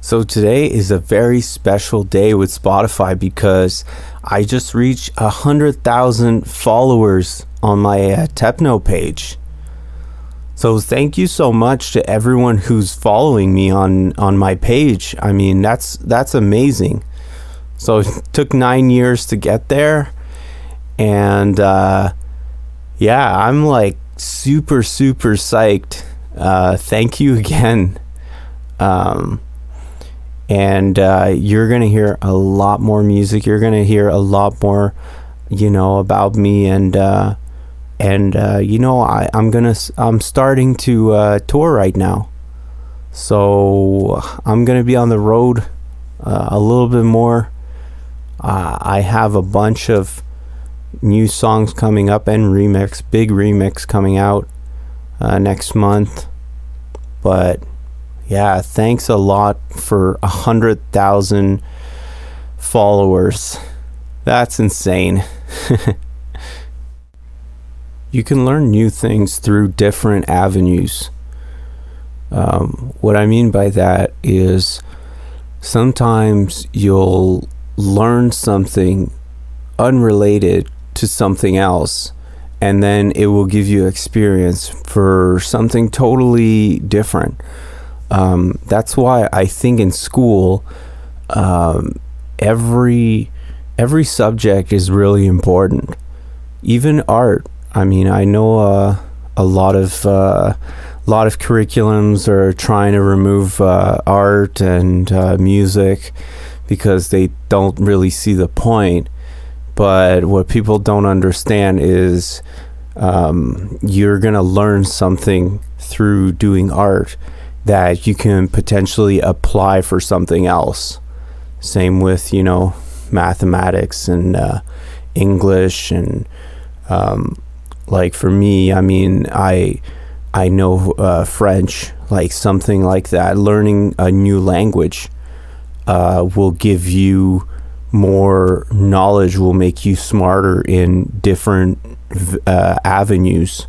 So today is a very special day with Spotify because I just reached 100,000 followers on my Techno page. So thank you so much to everyone who's following me on my page. I mean, that's amazing. So it took 9 years to get there, and yeah, I'm like super psyched. Thank you again. And you're gonna hear a lot more music. You're gonna hear a lot more, about me, and I'm starting to tour right now. So I'm gonna be on the road a little bit more. I have a bunch of new songs coming up and big remix coming out next month. But yeah, thanks a lot for 100,000 followers. That's insane. You can learn new things through different avenues. What I mean by that is sometimes you'll learn something unrelated to something else, and then it will give you experience for something totally different. That's why I think in school, every subject is really important. Even art. I mean, I know a lot of curriculums are trying to remove art and music because they don't really see the point. But what people don't understand is you're gonna learn something through doing art that you can potentially apply for something else. Same with mathematics and English, and like for me, I mean, I know French, like something like that. Learning a new language will give you more knowledge, will make you smarter in different avenues.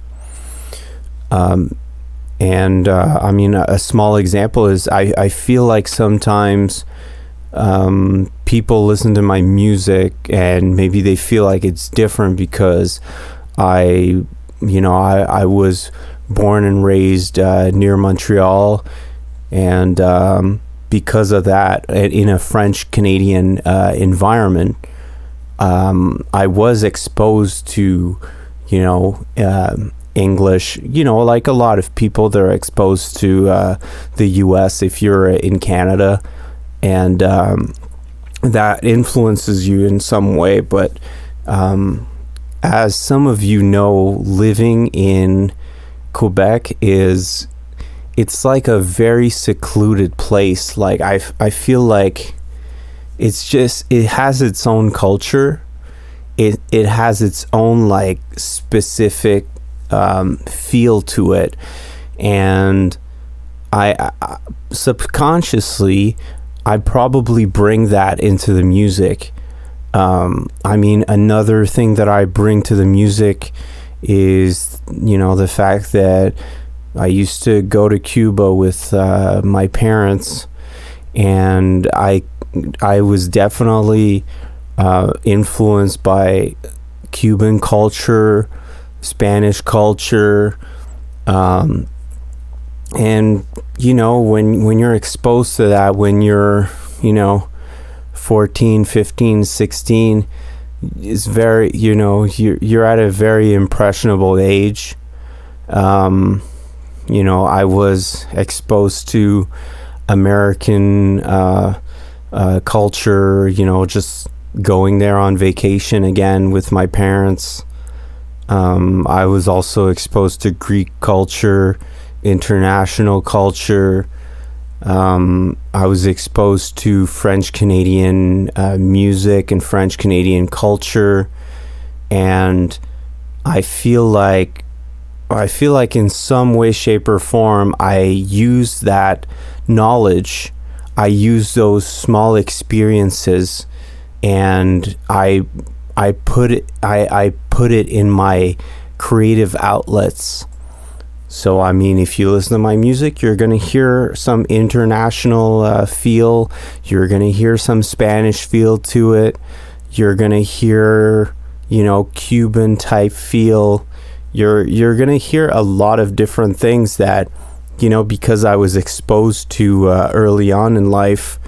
And I mean, a small example is I feel like sometimes people listen to my music and maybe they feel like it's different because I was born and raised near Montreal, and because of that, in a French Canadian environment, I was exposed to English, like a lot of people, they're exposed to the US if you're in Canada, and that influences you in some way. But as some of you know, living in Quebec it's like a very secluded place. Like I feel like it has its own culture. It has its own like specific feel to it, and I subconsciously I probably bring that into the music. I mean, another thing that I bring to the music is the fact that I used to go to Cuba with my parents, and I was definitely influenced by Cuban culture, Spanish culture, and when you're exposed to that, when you're 14, 15, 16, is very you're at a very impressionable age. I was exposed to American culture, just going there on vacation again with my parents. I was also exposed to Greek culture, international culture. I was exposed to French Canadian music and French Canadian culture, and I feel like in some way, shape, or form, I use that knowledge. I use those small experiences, and I put it in my creative outlets. So, I mean, if you listen to my music, you're going to hear some international feel. You're going to hear some Spanish feel to it. You're going to hear, Cuban type feel. You're going to hear a lot of different things that, because I was exposed to early on in life.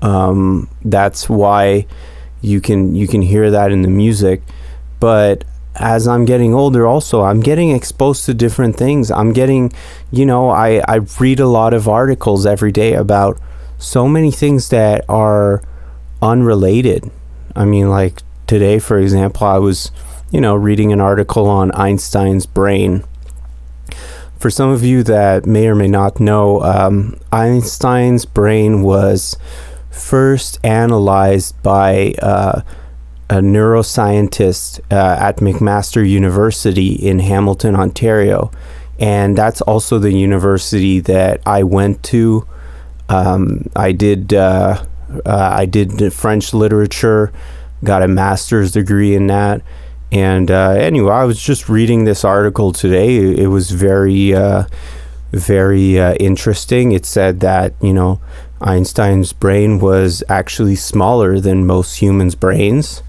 That's why you can hear that in the music. But as I'm getting older also, I'm getting exposed to different things. I'm getting, I read a lot of articles every day about so many things that are unrelated. I mean, like today, for example, I was, reading an article on Einstein's brain. For some of you that may or may not know, Einstein's brain was first analyzed by a neuroscientist at McMaster University in Hamilton, Ontario, and that's also the university that I went to. I did French literature, got a master's degree in that, and anyway, I was just reading this article today. It was very interesting. It said that Einstein's brain was actually smaller than most humans' brains.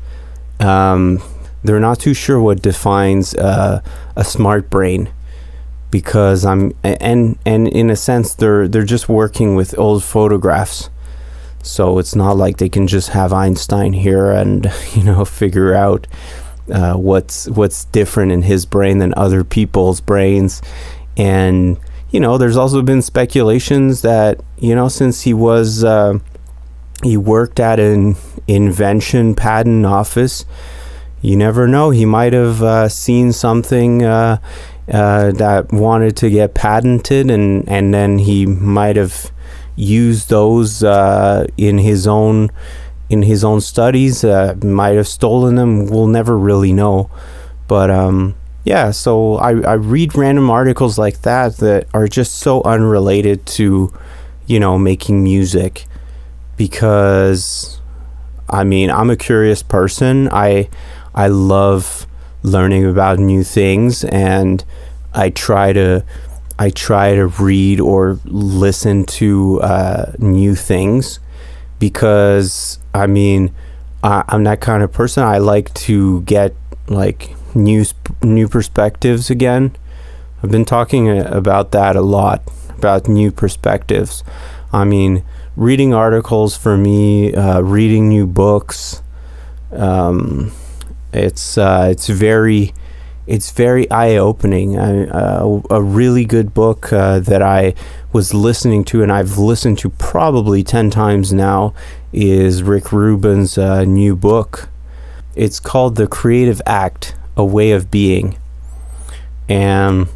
They're not too sure what defines a smart brain, because and in a sense they're just working with old photographs, so it's not like they can just have Einstein here and figure out what's different in his brain than other people's brains. And there's also been speculations that since he worked at an invention patent office, you never know, he might have seen something that wanted to get patented, and then he might have used those in his own studies, might have stolen them. We'll never really know. But yeah, so I read random articles like that are just so unrelated to making music, because I'm a curious person. I love learning about new things, and I try to read or listen to new things, because I'm that kind of person. I like to get new perspectives again. I've been talking about that a lot, about new perspectives. Reading articles for me, reading new books, it's very eye-opening. A really good book that I was listening to, and I've listened to probably 10 times now, is Rick Rubin's new book. It's called The Creative Act, A Way of Being. And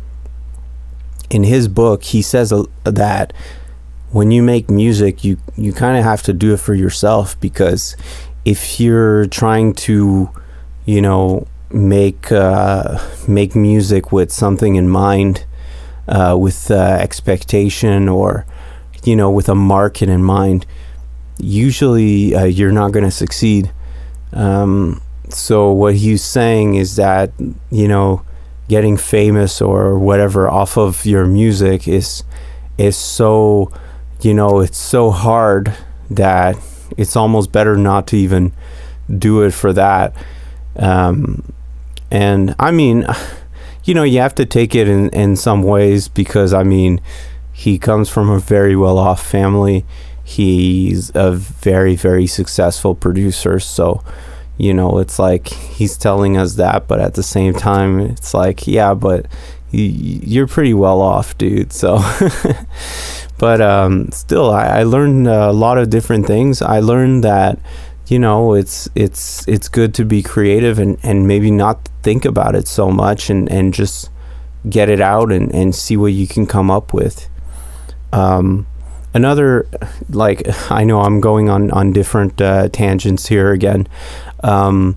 in his book, he says that when you make music, you kind of have to do it for yourself, because if you're trying to make music with something in mind, with expectation, or with a market in mind, usually you're not going to succeed. So what he's saying is that getting famous or whatever off of your music is so it's so hard that it's almost better not to even do it for that. And you have to take it in some ways, because he comes from a very well-off family. He's a very, very successful producer, so it's like he's telling us that, but at the same time it's like, yeah, but you're pretty well off, dude. So but still, I learned a lot of different things. I learned that it's good to be creative and maybe not think about it so much, and just get it out and see what you can come up with. Another, I know I'm going on different tangents here again. I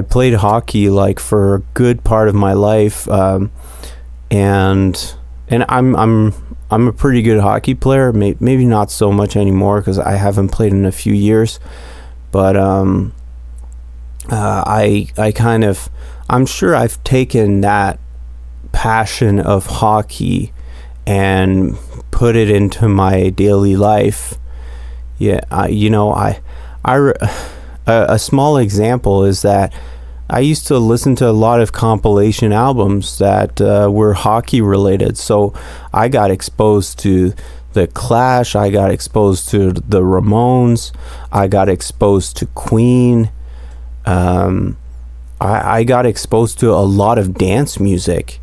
played hockey for a good part of my life, and I'm a pretty good hockey player. Maybe not so much anymore, because I haven't played in a few years. But I'm sure I've taken that passion of hockey and put it into my daily life. A small example is that I used to listen to a lot of compilation albums that were hockey related. So I got exposed to The Clash, I got exposed to the Ramones, I got exposed to Queen. I got exposed to a lot of dance music.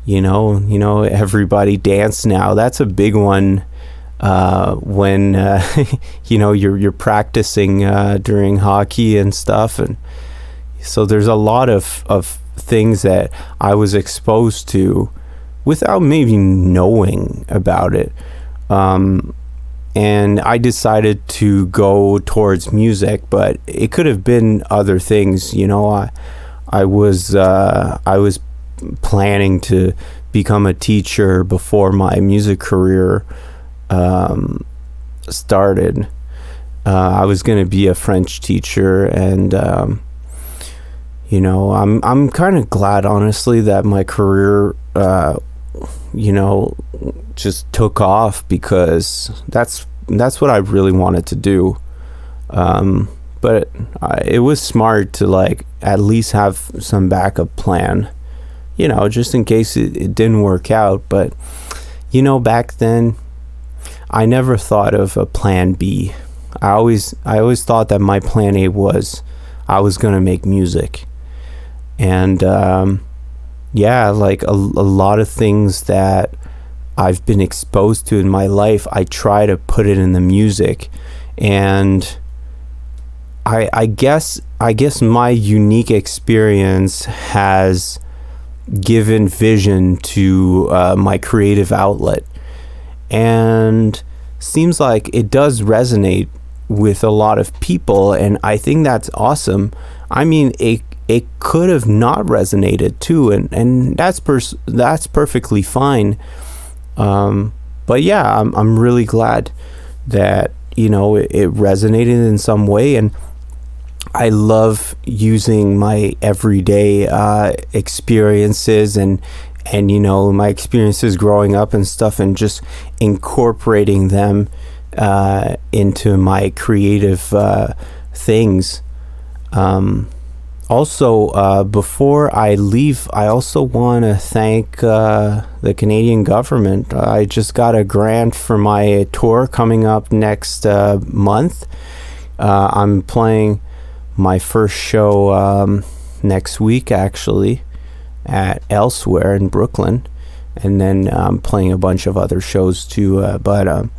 Everybody dance now. That's a big one when you're practicing during hockey and stuff. And so there's a lot of things that I was exposed to without maybe knowing about it. And I decided to go towards music, but it could have been other things. I was planning to become a teacher before my music career started. I was going to be a French teacher, and I'm kind of glad, honestly, that my career just took off, because that's what I really wanted to do. But it was smart to at least have some backup plan, just in case it didn't work out. But back then I never thought of a plan B. I always thought that my plan A was I was gonna make music. And a lot of things that I've been exposed to in my life, I try to put it in the music. And I guess my unique experience has given vision to my creative outlet, and seems like it does resonate with a lot of people, and I think that's awesome. I mean, it could have not resonated too, and that's perfectly fine. But yeah, I'm really glad that it resonated in some way, and I love using my everyday experiences and my experiences growing up and stuff, and just incorporating them into my creative things. Also, before I leave, I also want to thank the Canadian government. I just got a grant for my tour coming up next month. I'm playing my first show next week, actually, at Elsewhere in Brooklyn, and then I'm playing a bunch of other shows too. But I'm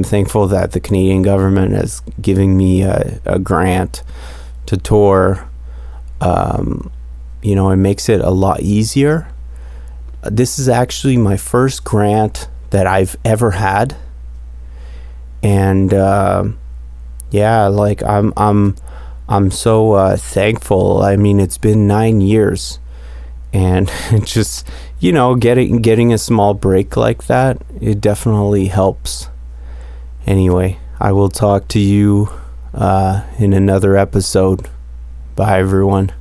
thankful that the Canadian government is giving me a grant to tour. It makes it a lot easier. This is actually my first grant that I've ever had, and I'm so thankful. I mean, it's been 9 years, and just getting a small break like that, it definitely helps. Anyway, I will talk to you in another episode. Bye, everyone.